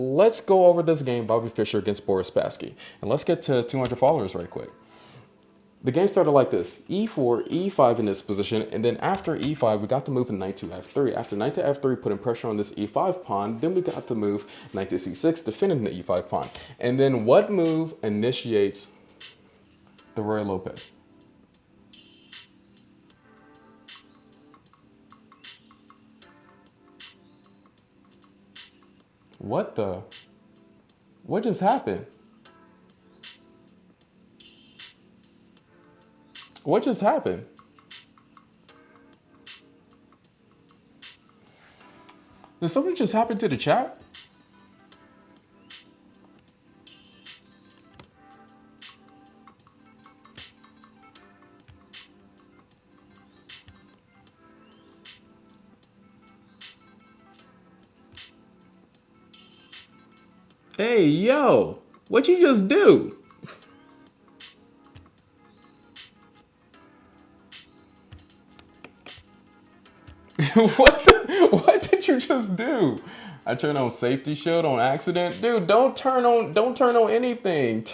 Let's go over this game, Bobby Fischer against Boris Spassky. And let's get to 200 followers right quick. The game started like this: e4, e5 in this position, and then after e5, we got the move in knight to f3. After knight to f3, putting pressure on this e5 pawn, then we got the move knight to c6, defending the e5 pawn. And then what move initiates the Ruy Lopez? What the? What just happened? What just happened? Did something just happen to the chat? Hey, yo, what you just do? What did you just do? I turned on safety shield on accident. Dude, don't turn on anything.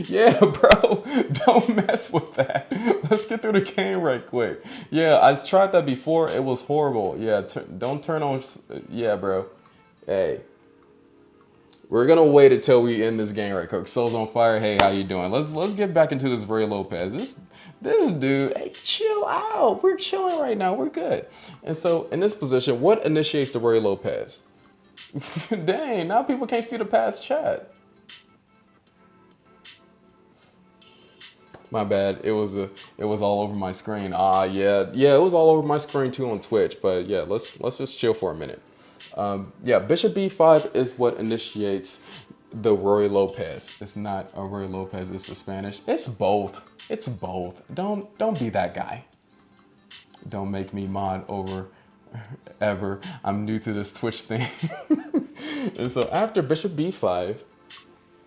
Yeah, bro, don't mess with that. Let's get through the game right quick. Yeah, I tried that before. It was horrible. Yeah, don't turn on, yeah, bro. Hey, we're gonna wait until we end this game right quick. Soul's on fire. Hey, how you doing? Let's get back into this Ruy Lopez. This dude, hey, chill out. We're chilling right now. We're good. And so in this position, what initiates the Ruy Lopez? Dang, now people can't see the past chat. My bad. It was all over my screen. Yeah, it was all over my screen too on Twitch. But yeah, let's just chill for a minute. Yeah, Bishop B5 is what initiates the Ruy Lopez. It's not a Ruy Lopez, it's the Spanish. It's both. It's both. Don't be that guy. Don't make me mod over ever. I'm new to this Twitch thing. And so after Bishop B5,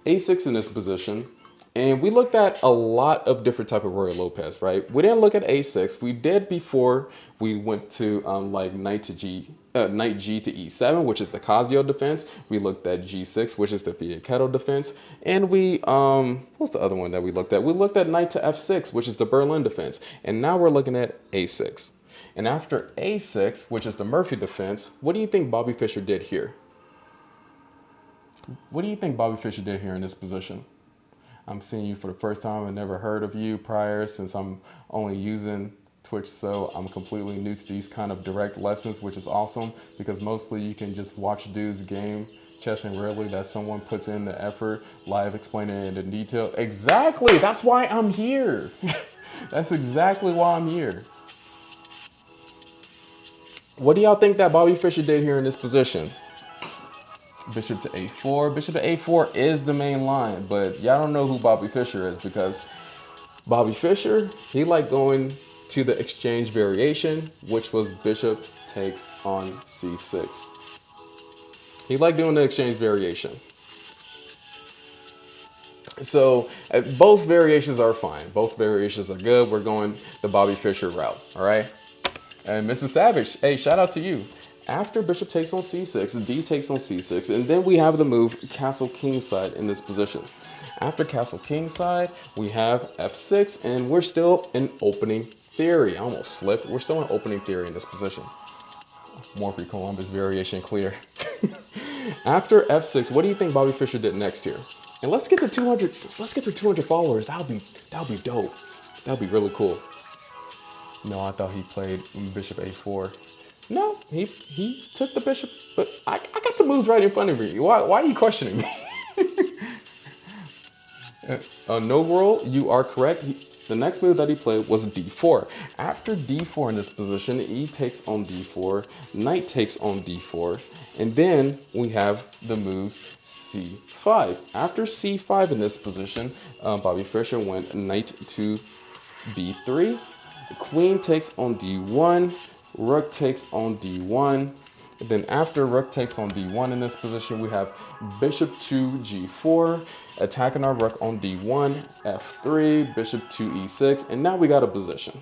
A6 in this position, and we looked at a lot of different type of Ruy Lopez, right? We didn't look at A6. We did before we went to like knight G to E7, which is the Casio defense. We looked at G6, which is the Fianchetto defense. And we, what's the other one that we looked at? We looked at knight to F6, which is the Berlin defense. And now we're looking at A6. And after A6, which is the Murphy defense, what do you think Bobby Fischer did here? What do you think Bobby Fischer did here in this position? I'm seeing you for the first time. I never heard of you prior since I'm only using Twitch, so I'm completely new to these kind of direct lessons, which is awesome because mostly you can just watch dudes game chess and rarely that someone puts in the effort live explaining it in detail. Exactly, that's why I'm here. That's exactly why I'm here. What do y'all think that Bobby Fischer did here in this position? Bishop to a4. Bishop to a4 is the main line, but y'all don't know who Bobby Fischer is because Bobby Fischer, he liked going to the exchange variation, which was bishop takes on c6. He liked doing the exchange variation. So both variations are fine. Both variations are good. We're going the Bobby Fischer route, all right? And Mrs. Savage, hey, shout out to you. After bishop takes on c6, d takes on c6, and then we have the move castle kingside in this position. After castle kingside, we have f6, and we're still in opening theory. I almost slipped. We're still in opening theory in this position. Morphy Columbus variation clear. After f6, what do you think Bobby Fischer did next here? And let's get to 200. Let's get to 200 followers. That'll be dope. That'll be really cool. No, I thought he played bishop a4. No, he took the bishop, but I got the moves right in front of me. Why are you questioning me? No, world, you are correct. The next move that he played was d4. After d4 in this position, e takes on d4, knight takes on d4, and then we have the moves c5. After c5 in this position, Bobby Fischer went knight to b3, queen takes on d1, rook takes on d1. Then after rook takes on d1 in this position, we have bishop to g4, attacking our rook on d1, f3, bishop to e6, and now we got a position.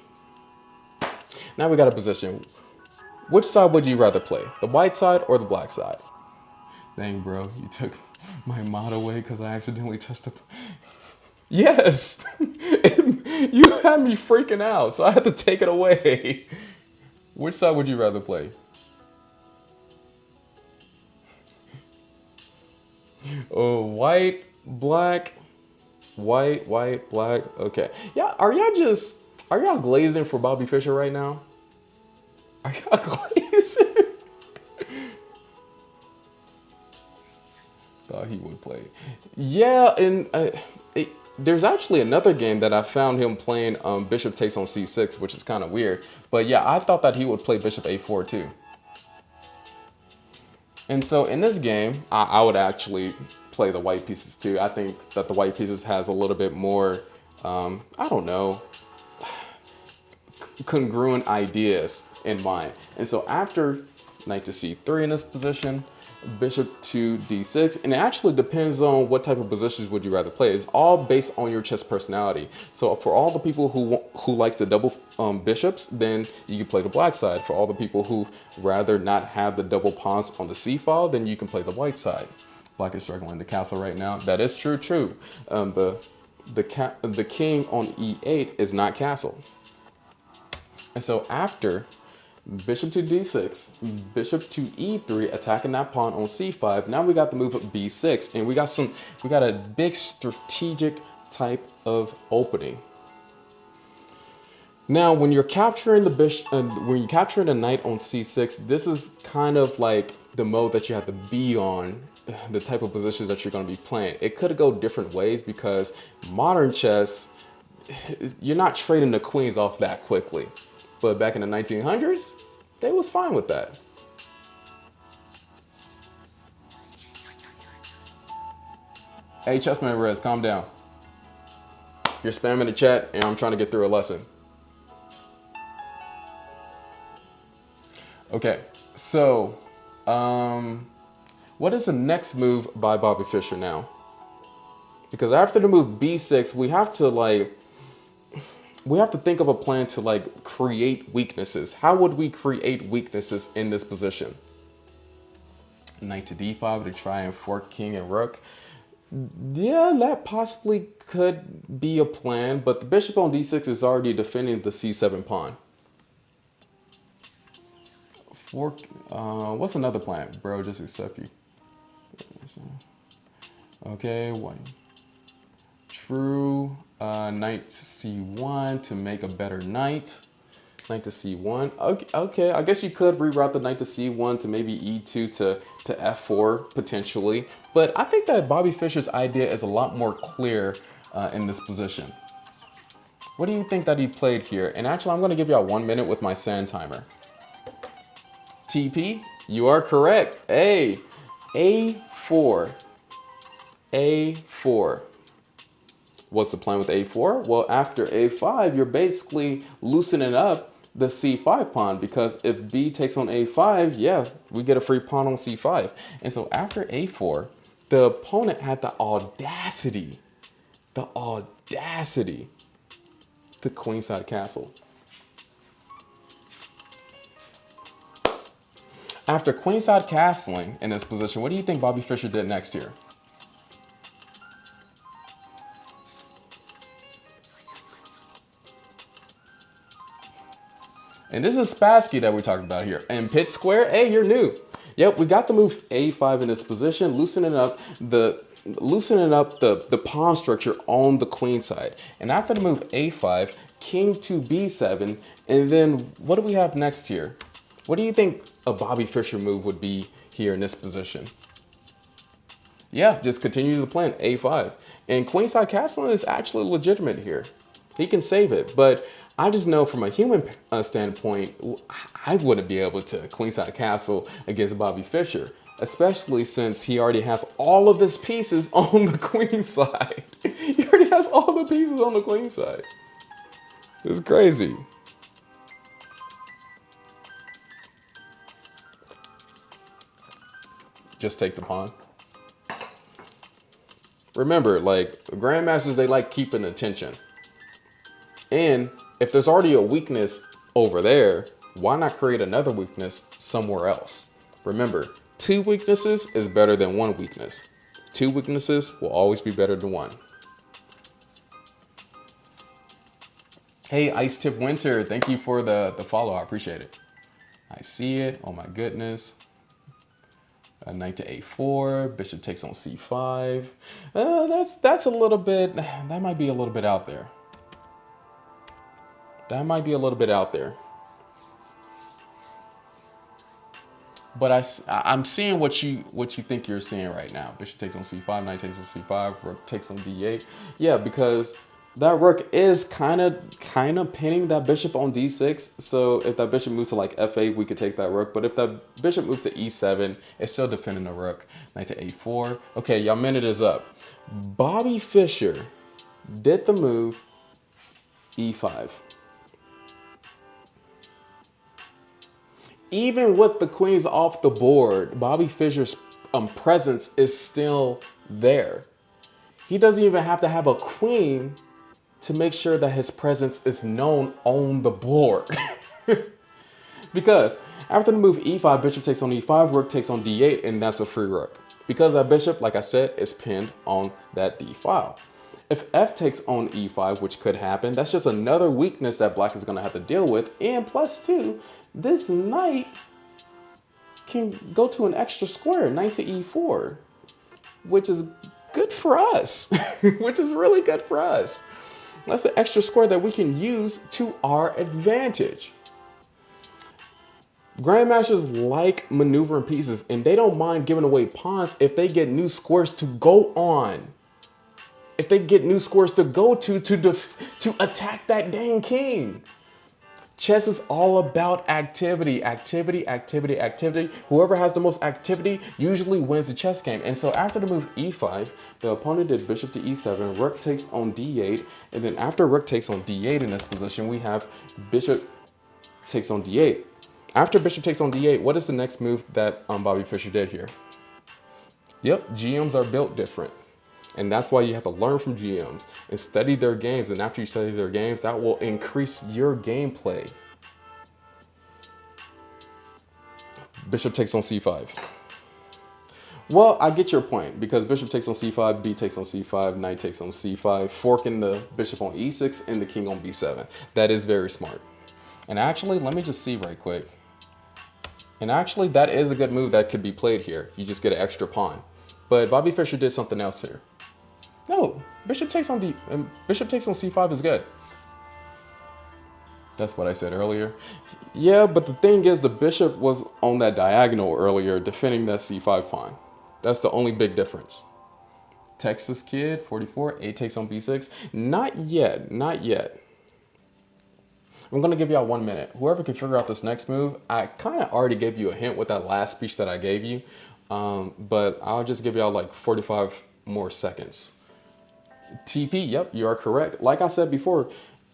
Which side would you rather play, the white side or the black side? Dang, bro, you took my mod away because I accidentally touched the. Yes! You had me freaking out, so I had to take it away. Which side would you rather play? Oh, white, black, white, black. Okay. Yeah, are y'all glazing for Bobby Fischer right now? Are y'all glazing? Thought he would play. Yeah, and there's actually another game that I found him playing Bishop takes on C6, which is kind of weird. But yeah, I thought that he would play Bishop A4 too. And so in this game, I would actually play the white pieces too. I think that the white pieces has a little bit more, I don't know, congruent ideas in mind. And so after knight to c3 in this position, bishop to d6, and it actually depends on what type of positions would you rather play. It's all based on your chess personality. So for all the people who likes to double bishops, then you can play the black side. For all the people who rather not have the double pawns on the c file, then you can play the white side. Black is struggling the castle right now. That is true. The king on e8 is not castle. And so after bishop to d6, bishop to e3, attacking that pawn on c5. Now we got the move of b6, and we got a big strategic type of opening. Now, when you're capturing the bishop, when you're capturing the knight on c6, this is kind of like the mode that you have to be on, the type of positions that you're going to be playing. It could go different ways because modern chess, you're not trading the queens off that quickly. But back in the 1900s, they was fine with that. Hey, Chessman Rez, calm down. You're spamming the chat, and I'm trying to get through a lesson. Okay, so what is the next move by Bobby Fischer now? Because after the move b6, we have to think of a plan to create weaknesses. How would we create weaknesses in this position? Knight to d5 to try and fork king and rook. Yeah, that possibly could be a plan, but the bishop on d6 is already defending the c7 pawn. Fork, what's another plan? Bro, just accept you. Okay, one. True. Knight to c1 to make a better knight. Knight to c1. Okay, I guess you could reroute the knight to c1 to maybe e2 to f4 potentially. But I think that Bobby Fischer's idea is a lot more clear in this position. What do you think that he played here? And actually, I'm going to give y'all 1 minute with my sand timer. TP, you are correct. A, A4. A4. What's the plan with a4? Well, after a5, you're basically loosening up the c5 pawn, because if b takes on a5, yeah, we get a free pawn on c5. And so after a4, the opponent had the audacity to queenside castle. After queenside castling in this position, what do you think Bobby Fischer did next here? And this is Spassky that we're talking about here. And Pitt Square, hey, you're new. Yep, we got the move a5 in this position, loosening up the pawn structure on the queen side. And after the move a5, king to b7, and then what do we have next here? What do you think a Bobby Fischer move would be here in this position? Yeah, just continue the plan, a5. And queenside castling is actually legitimate here. He can save it, but I just know from a human standpoint, I wouldn't be able to queenside castle against Bobby Fischer, especially since he already has all of his pieces on the queen side. He already has all the pieces on the queen side. It's crazy. Just take the pawn. Remember, like, grandmasters, they like keeping attention. And if there's already a weakness over there, why not create another weakness somewhere else? Remember, Two weaknesses is better than one weakness. Two weaknesses will always be better than one. Hey, Ice Tip Winter, thank you for the follow. I appreciate it. I see it. Oh my goodness. Knight to a4. Bishop takes on c5. That's a little bit. That might be a little bit out there. That might be a little bit out there. But I'm seeing what you think you're seeing right now. Bishop takes on c5, knight takes on c5, rook takes on d8. Yeah, because that rook is kind of pinning that bishop on d6. So if that bishop moves to like f8, we could take that rook. But if that bishop moves to e7, it's still defending the rook. Knight to a4. Okay, y'all minute is up. Bobby Fischer did the move e5. Even with the queens off the board, Bobby Fischer's presence is still there. He doesn't even have to have a queen to make sure that his presence is known on the board. Because after the move e5, bishop takes on e5, rook takes on d8, and that's a free rook. Because that bishop, like I said, is pinned on that d file. If f takes on e5, which could happen, that's just another weakness that black is going to have to deal with. And plus two, this knight can go to an extra square, knight to e4, which is good for us, which is really good for us. That's an extra square that we can use to our advantage. Grandmasters like maneuvering pieces, and they don't mind giving away pawns if they get new squares to go on. If they get new squares to go to attack that dang king. Chess is all about activity, activity, activity, activity. Whoever has the most activity usually wins the chess game. And so after the move e5, the opponent did bishop to e7, rook takes on d8, and then after rook takes on d8 in this position, we have bishop takes on d8. After bishop takes on d8, what is the next move that Bobby Fischer did here? Yep, GMs are built different. And that's why you have to learn from GMs and study their games. And after you study their games, that will increase your gameplay. Bishop takes on c5. Well, I get your point, because bishop takes on c5, b takes on c5, knight takes on c5, forking the bishop on e6 and the king on b7. That is very smart. And actually, let me just see right quick. And actually, that is a good move that could be played here. You just get an extra pawn. But Bobby Fischer did something else here. No, bishop takes on c5 is good. That's what I said earlier. Yeah, but the thing is, the bishop was on that diagonal earlier, defending that c5 pawn. That's the only big difference. Texas Kid, 44, a takes on b6. Not yet, not yet. I'm gonna give y'all 1 minute. Whoever can figure out this next move, I kind of already gave you a hint with that last speech that I gave you, but I'll just give y'all like 45 more seconds. TP, yep, you are correct. Like I said before,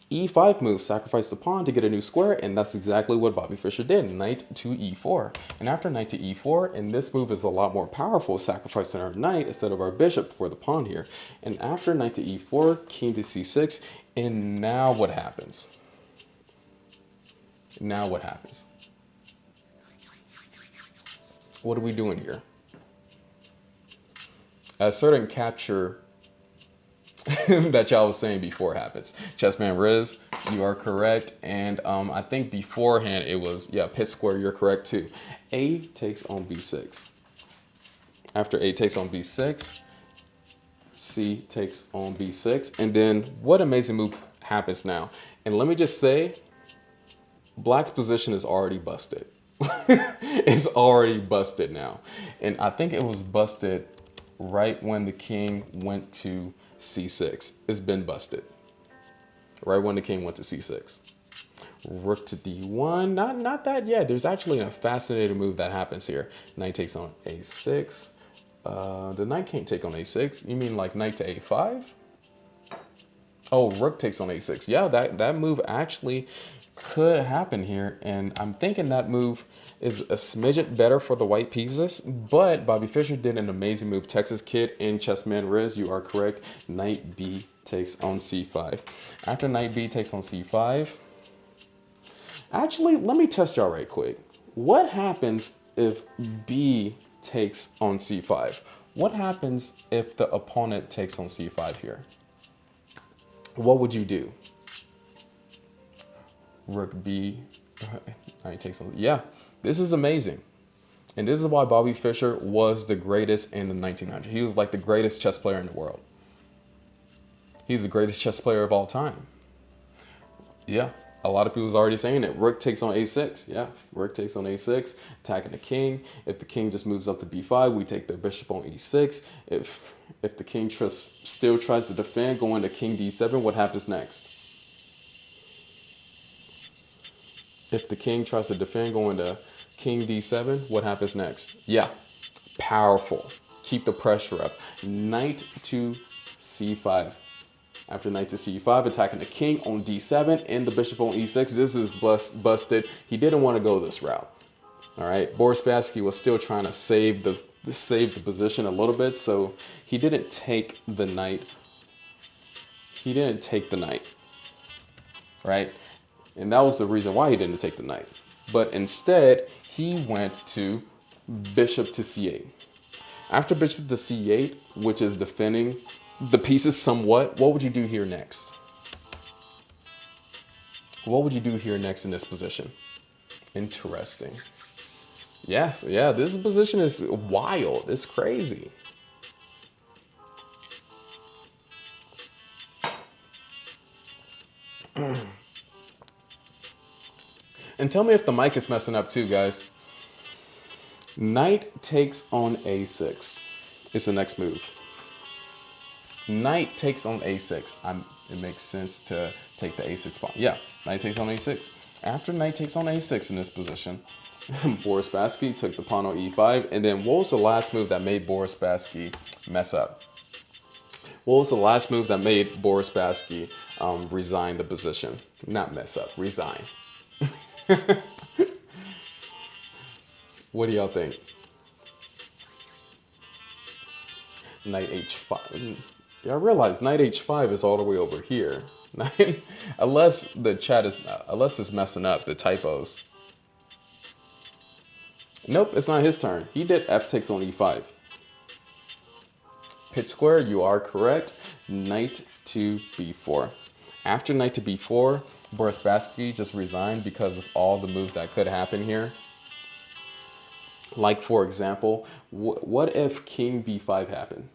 e5 move, sacrifice the pawn to get a new square, and that's exactly what Bobby Fischer did, knight to e4. And after knight to e4, and this move is a lot more powerful, sacrificing our knight instead of our bishop for the pawn here. And after knight to e4, king to c6, and now what happens? Now what happens? What are we doing here? A certain capture that y'all was saying before happens. Chessman Riz, you are correct. And I think beforehand it was, yeah, pit square, you're correct too. A takes on b6. After A takes on b6, C takes on b6. And then what amazing move happens now? And let me just say, Black's position is already busted. It's already busted now. And I think it was busted right when the king went to c6. It's been busted. Right when the king went to c6. Rook to d1. Not that yet. There's actually a fascinating move that happens here. Knight takes on a6. The knight can't take on a6. You mean like knight to a5? Oh, rook takes on a6. Yeah, that move actually could happen here, and I'm thinking that move is a smidget better for the white pieces, but Bobby Fischer did an amazing move. Texas Kid and Chessman Riz, you are correct. Knight B takes on c5. After knight B takes on c5, actually, let me test y'all right quick. What happens if B takes on c5. What happens if the opponent takes on c5 here? What would you do? Rook b, knight takes on, yeah, this is amazing. And this is why Bobby Fischer was the greatest in the 1900s. He was like the greatest chess player in the world. He's the greatest chess player of all time. Yeah, a lot of people's already saying it. Rook takes on a6. Yeah, rook takes on a6, attacking the king. If the king just moves up to b5, we take the bishop on e6. If the king still tries to defend, going to king d7, what happens next? If the king tries to defend, going to king d7, what happens next? Yeah, powerful. Keep the pressure up. Knight to c5. After knight to c5, attacking the king on d7 and the bishop on e6. This is busted. He didn't want to go this route. All right, Boris Spassky was still trying to save the position a little bit, so he didn't take the knight. He didn't take the knight, right? And that was the reason why he didn't take the knight. But instead, he went to bishop to c8. After bishop to c8, which is defending the pieces somewhat, what would you do here next? What would you do here next in this position? Interesting. Yes, yeah, this position is wild. It's crazy. And tell me if the mic is messing up too, guys. Knight takes on a6. It's the next move. Knight takes on a6. It makes sense to take the a6 pawn. Yeah, knight takes on a6. After knight takes on a6 in this position, Boris Spassky took the pawn on e5. And then what was the last move that made Boris Spassky mess up? What was the last move that made Boris Spassky resign the position? Not mess up, resign. What do y'all think? Knight h5. Yeah, I realize knight h5 is all the way over here. Unless the chat is, unless it's messing up, the typos. Nope, it's not his turn. He did f takes on e5. Pit square, you are correct. Knight to b4. After knight to b4, Boris Spassky just resigned because of all the moves that could happen here. Like, for example, what if king b5 happened?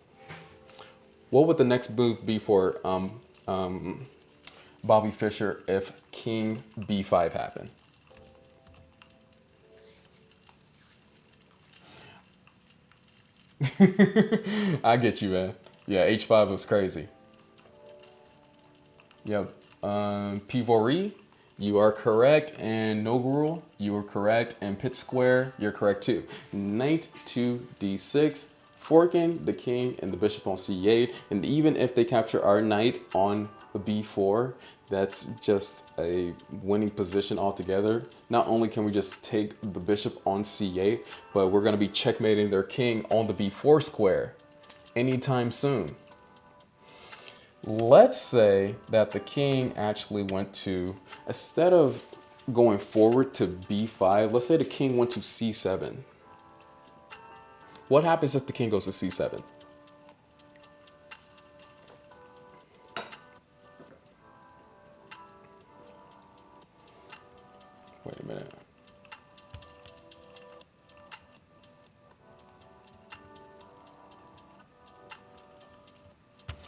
What would the next move be for Bobby Fischer if king b5 happened? I get you, man. Yeah, h5 was crazy. Yep. Pivori, you are correct. And Nogurul, you are correct. And Pit Square, you're correct too. Knight to d6, forking the king and the bishop on c8. And even if they capture our knight on b4, that's just a winning position altogether. Not only can we just take the bishop on c8, but we're going to be checkmating their king on the b4 square anytime soon. Let's say that the king actually went to, instead of going forward to b5, let's say the king went to c7. What happens if the king goes to c7? Wait a minute.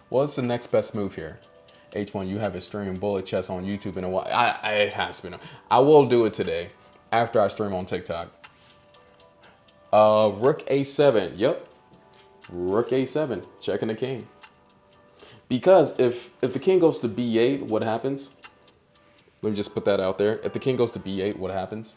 What's the next best move here? H1, you have a stream bullet chess on YouTube in a while. It has been. I will do it today after I stream on TikTok. Rook a7. Yep. Rook a7. Checking the king. Because if the king goes to b8, what happens? Let me just put that out there. If the king goes to b8, what happens?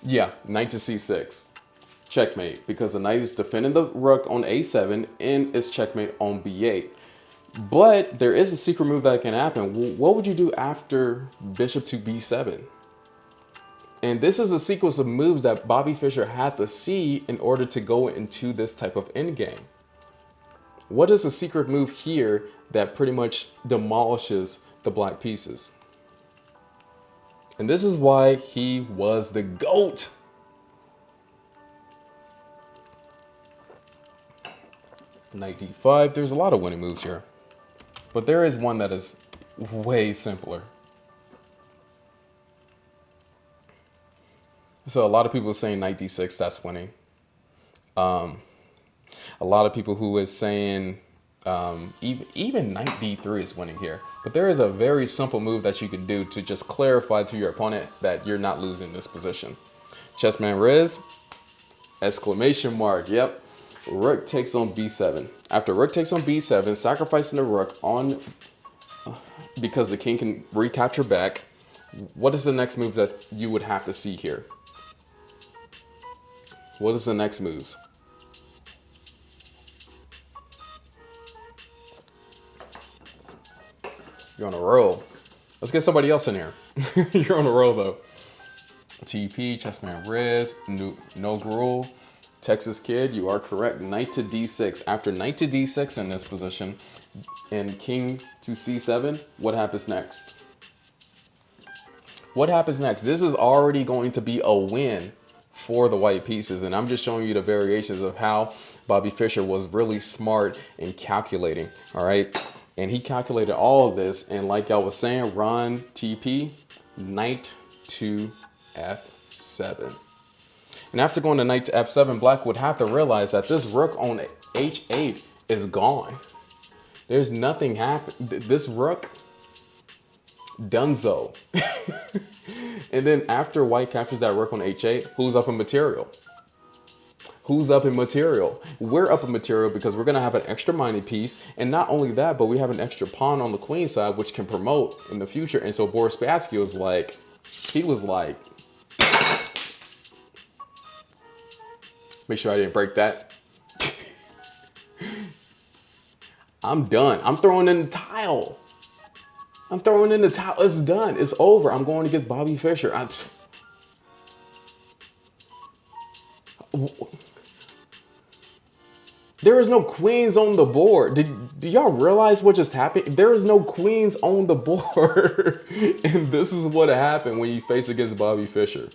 Yeah, knight to c6. Checkmate, because the knight is defending the rook on a7 and it's checkmate on b8. But there is a secret move that can happen. What would you do after bishop to b7? And this is a sequence of moves that Bobby Fischer had to see in order to go into this type of endgame. What is a secret move here that pretty much demolishes the black pieces? And this is why he was the GOAT. Knight d5. There's a lot of winning moves here. But there is one that is way simpler. So a lot of people are saying knight d6, that's winning. A lot of people who is saying even knight d3 is winning here. But there is a very simple move that you can do to just clarify to your opponent that you're not losing this position. Chessman Riz, exclamation mark, yep. Rook takes on b7. After rook takes on b7, sacrificing the rook on because the king can recapture back. What is the next move that you would have to see here? What is the next moves? You're on a roll. Let's get somebody else in here. You're on a roll though. TP, Chessman Riz, no gruel. Texas Kid, you are correct. Knight to d6. After knight to d6 in this position and king to c7, what happens next? What happens next? This is already going to be a win for the white pieces, and I'm just showing you the variations of how Bobby Fischer was really smart in calculating, all right? And he calculated all of this, and like I was saying, run TP, knight to f7. And after going to knight to f7, black would have to realize that this rook on h8 is gone. There's nothing happen. This rook, donezo. And then after white captures that rook on h8, who's up in material? Who's up in material? We're up in material because we're gonna have an extra mining piece. And not only that, but we have an extra pawn on the queen side, which can promote in the future. And so Boris Spassky was like, he was like, make sure I didn't break that. I'm done. I'm throwing in the tile. I'm throwing in the towel. It's done. It's over. I'm going against Bobby Fischer. There is no queens on the board. Do y'all realize what just happened? There is no queens on the board. And this is what happened when you face against Bobby Fischer.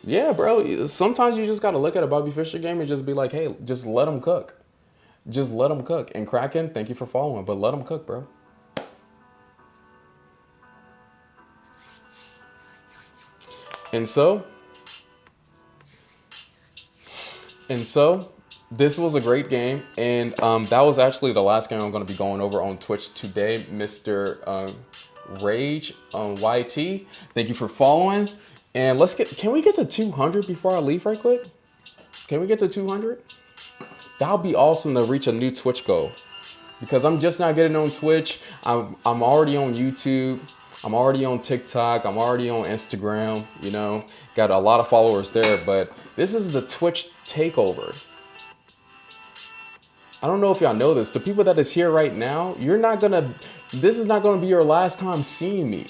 Yeah, bro. Sometimes you just got to look at a Bobby Fischer game and just be like, hey, just let him cook. Just let him cook. And Kraken, thank you for following, but let him cook, bro. And so, this was a great game. And that was actually the last game I'm going to be going over on Twitch today, Mr. Rage on YT. Thank you for following. And can we get to 200 before I leave right quick? Can we get to 200? That'll be awesome to reach a new Twitch goal. Because I'm just not getting on Twitch. I'm already on YouTube. I'm already on TikTok. I'm already on Instagram, you know, got a lot of followers there, but this is the Twitch takeover. I don't know if y'all know this. The people that is here right now, this is not gonna be your last time seeing me.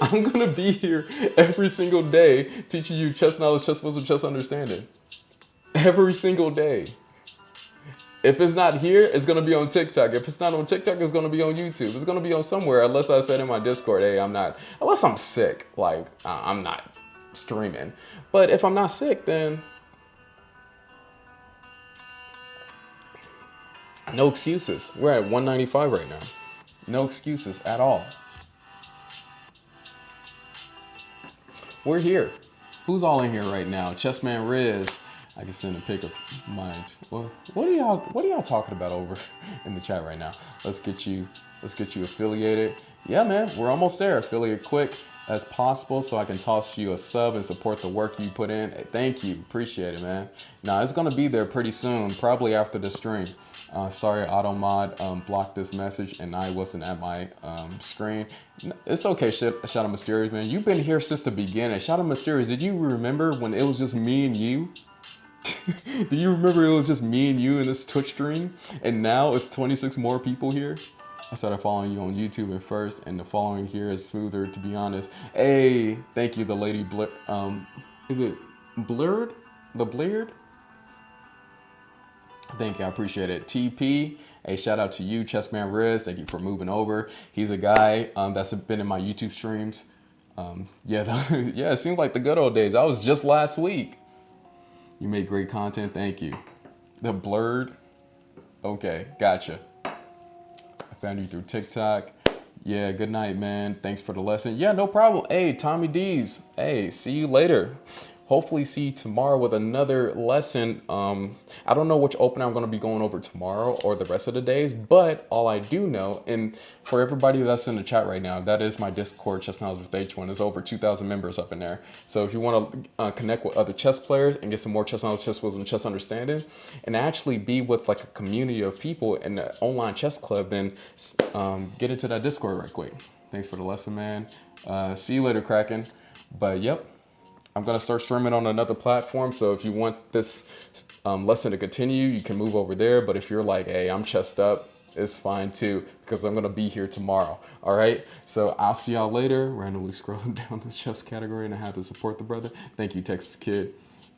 I'm gonna be here every single day teaching you chess knowledge, chess wisdom, chess understanding. Every single day. If it's not here, it's going to be on TikTok. If it's not on TikTok, it's going to be on YouTube. It's going to be on somewhere, unless I said in my Discord, hey, unless I'm sick, like, I'm not streaming. But if I'm not sick, then no excuses. We're at 195 right now. No excuses at all. We're here. Who's all in here right now? Chessman Riz. I can send a pic of mine. Well, what are y'all talking about over in the chat right now? Let's get you affiliated. Yeah, man, we're almost there. Affiliate quick as possible so I can toss you a sub and support the work you put in. Hey, thank you, appreciate it, man. Now it's gonna be there pretty soon, probably after the stream. Sorry, AutoMod blocked this message and I wasn't at my screen. It's okay, Shadow Mysterious, man. You've been here since the beginning. Shadow Mysterious, did you remember when it was just me and you? Do you remember it was just me and you in this Twitch stream? And now it's 26 more people here? I started following you on YouTube at first, and the following here is smoother, to be honest. Hey, thank you, the lady is it blurred? The Bleared? Thank you, I appreciate it. TP, a shout out to you, Chessman Riz. Thank you for moving over. He's a guy that's been in my YouTube streams. Yeah, yeah, it seems like the good old days. That was just last week. You made great content. Thank you. The Blurred. Okay, gotcha. I found you through TikTok. Yeah, good night, man. Thanks for the lesson. Yeah, no problem. Hey, Tommy D's. Hey, see you later. Hopefully see you tomorrow with another lesson. I don't know which open I'm going to be going over tomorrow or the rest of the days, but all I do know, and for everybody that's in the chat right now, that is my Discord, Chess Knowledge with H1. There's over 2,000 members up in there. So if you want to connect with other chess players and get some more chess knowledge, chess wisdom, chess understanding, and actually be with like a community of people in the online chess club, then get into that Discord right quick. Thanks for the lesson, man. See you later, Kraken. But yep. I'm going to start streaming on another platform. So if you want this lesson to continue, you can move over there. But if you're like, hey, I'm chessed up, it's fine too, because I'm going to be here tomorrow. All right. So I'll see y'all later. Randomly scrolling down this chess category, and I have to support the brother. Thank you, Texas Kid.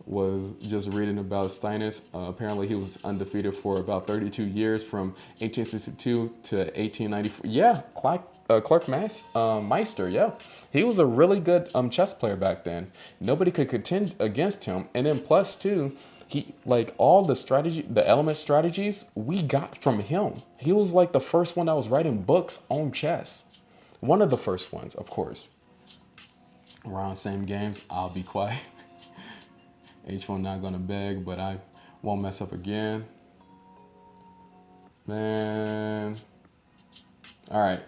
Was just reading about Steinitz. Apparently he was undefeated for about 32 years from 1862 to 1894. Yeah, Clark Meister, yeah. He was a really good chess player back then. Nobody could contend against him. And then plus two, he like all the element strategies we got from him. He was like the first one that was writing books on chess. One of the first ones, of course. We're on same games. I'll be quiet. H1 not gonna beg, but I won't mess up again. Man. All right.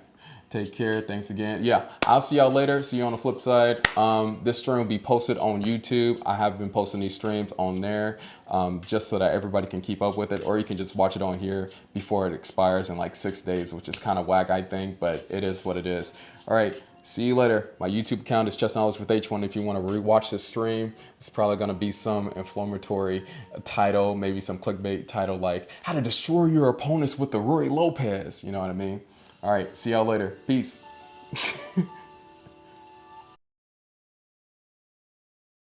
Take care. Thanks again. Yeah, I'll see y'all later. See you on the flip side. This stream will be posted on YouTube. I have been posting these streams on there just so that everybody can keep up with it, or you can just watch it on here before it expires in like 6 days, which is kind of whack, I think, but it is what it is. All right. See you later. My YouTube account is Chess Knowledge with H1. If you want to rewatch this stream, it's probably going to be some inflammatory title, maybe some clickbait title like how to destroy your opponents with the Ruy Lopez. You know what I mean? All right. See y'all later. Peace.